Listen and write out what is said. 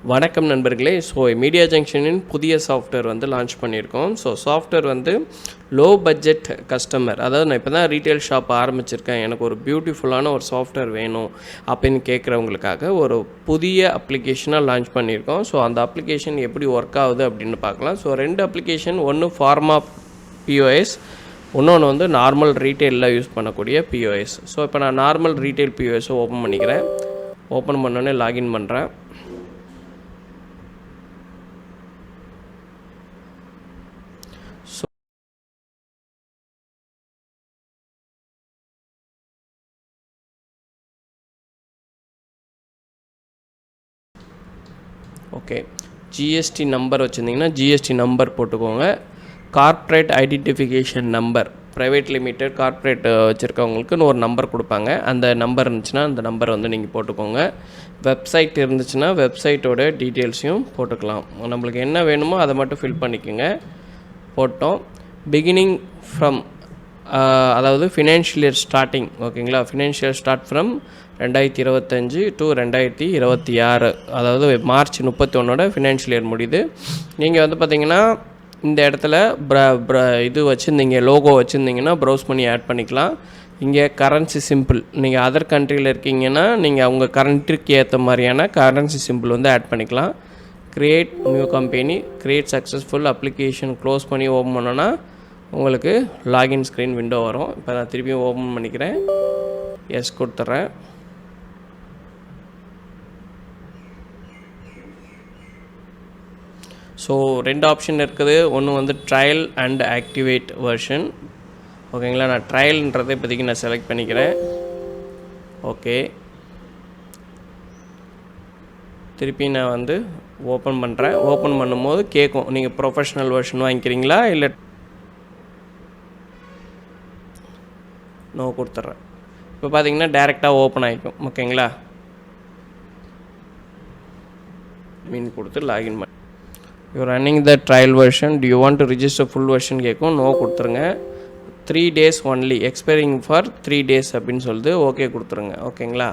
வணக்கம் நண்பர்களே. So media ஜங்ஷனின் புதிய சாஃப்ட்வேர் வந்து லான்ச் பண்ணியிருக்கோம். ஸோ சாஃப்ட்வேர் வந்து லோ பட்ஜெட் கஸ்டமர், அதாவது நான் இப்போ தான் ரீட்டைல் ஷாப் ஆரம்பிச்சிருக்கேன், எனக்கு ஒரு பியூட்டிஃபுல்லான ஒரு சாஃப்ட்வேர் வேணும் அப்படின்னு கேட்குறவங்களுக்காக ஒரு புதிய அப்ளிகேஷனாக லான்ச் பண்ணியிருக்கோம். ஸோ அந்த அப்ளிகேஷன் எப்படி ஒர்க் ஆகுது அப்படின்னு பார்க்கலாம். ஸோ 2 அப்ளிகேஷன், ஒன்று ஃபார்மா POS, இன்னொன்று வந்து நார்மல் ரீட்டெயிலில் யூஸ் பண்ணக்கூடிய POS. ஸோ இப்போ நான் நார்மல் ரீட்டெயில் POS ஓப்பன் பண்ணிக்கிறேன். ஓப்பன் பண்ணோன்னே லாகின் பண்ணுறேன். ஓகே, ஜிஎஸ்டி நம்பர் வச்சுருந்திங்கன்னா ஜிஎஸ்டி நம்பர் போட்டுக்கோங்க. Corporate identification number, private limited corporate வச்சுருக்கவங்களுக்குன்னு ஒரு நம்பர் கொடுப்பாங்க. அந்த நம்பர் இருந்துச்சுன்னா அந்த நம்பர் வந்து நீங்கள் போட்டுக்கோங்க. வெப்சைட் இருந்துச்சுன்னா வெப்சைட்டோட டீட்டெயில்ஸையும் போட்டுக்கலாம். நம்மளுக்கு என்ன வேணுமோ அதை மட்டும் ஃபில் பண்ணிக்கோங்க. போட்டோம். பிகினிங் ஃப்ரம், அதாவது ஃபினான்ஷியல் இயர் ஸ்டார்டிங், ஓகேங்களா. ஃபினான்ஷியல் ஸ்டார்ட் ஃப்ரம் 2025 to 2026, அதாவது மார்ச் 31 ஃபினான்ஷியல் இயர் முடியுது. நீங்கள் வந்து பார்த்திங்கன்னா இந்த இடத்துல இது வச்சுருந்தீங்க, லோகோ வச்சுருந்தீங்கன்னா ப்ரௌஸ் பண்ணி ஆட் பண்ணிக்கலாம். இங்கே கரன்சி சிம்பிள், நீங்கள் அதர் கண்ட்ரியில் இருக்கீங்கன்னா நீங்கள் அவங்க கரண்ட்ரிக்கு ஏற்ற மாதிரியான கரன்சி சிம்பிள் வந்து ஆட் பண்ணிக்கலாம். Create new company, create successful application close பண்ணி ஓப்பன் பண்ணோன்னா உங்களுக்கு லாகின் ஸ்க்ரீன் விண்டோ வரும். இப்போ நான் திருப்பியும் ஓப்பன் பண்ணிக்கிறேன். எஸ் கொடுத்துட்றேன். ஸோ 2 ஆப்ஷன் இருக்குது. ஒன்று வந்து ட்ரையல் அண்ட் ஆக்டிவேட் வெர்ஷன், ஓகேங்களா. நான் ட்ரையல்ன்றதை இப்போதைக்கு நான் செலக்ட் பண்ணிக்கிறேன். ஓகே, திருப்பி நான் வந்து ஓப்பன் பண்ணுறேன். ஓப்பன் பண்ணும்போது கேட்கும், நீங்கள் ப்ரொஃபஷ்னல் வெர்ஷன் வாங்கிக்கிறீங்களா இல்லை நோ கொடுத்துட்றேன். இப்போ பார்த்தீங்கன்னா டேரெக்டாக ஓப்பன் ஆகிக்கும், ஓகேங்களா. மீன் கொடுத்து லாகின் பண்ணி you running the trial version, to you want to register full version கேட்கும். நோ கொடுத்துருங்க. 3 days only, expiring for 3 days அப்படின்னு சொல்லுது. ஓகே கொடுத்துருங்க, ஓகேங்களா.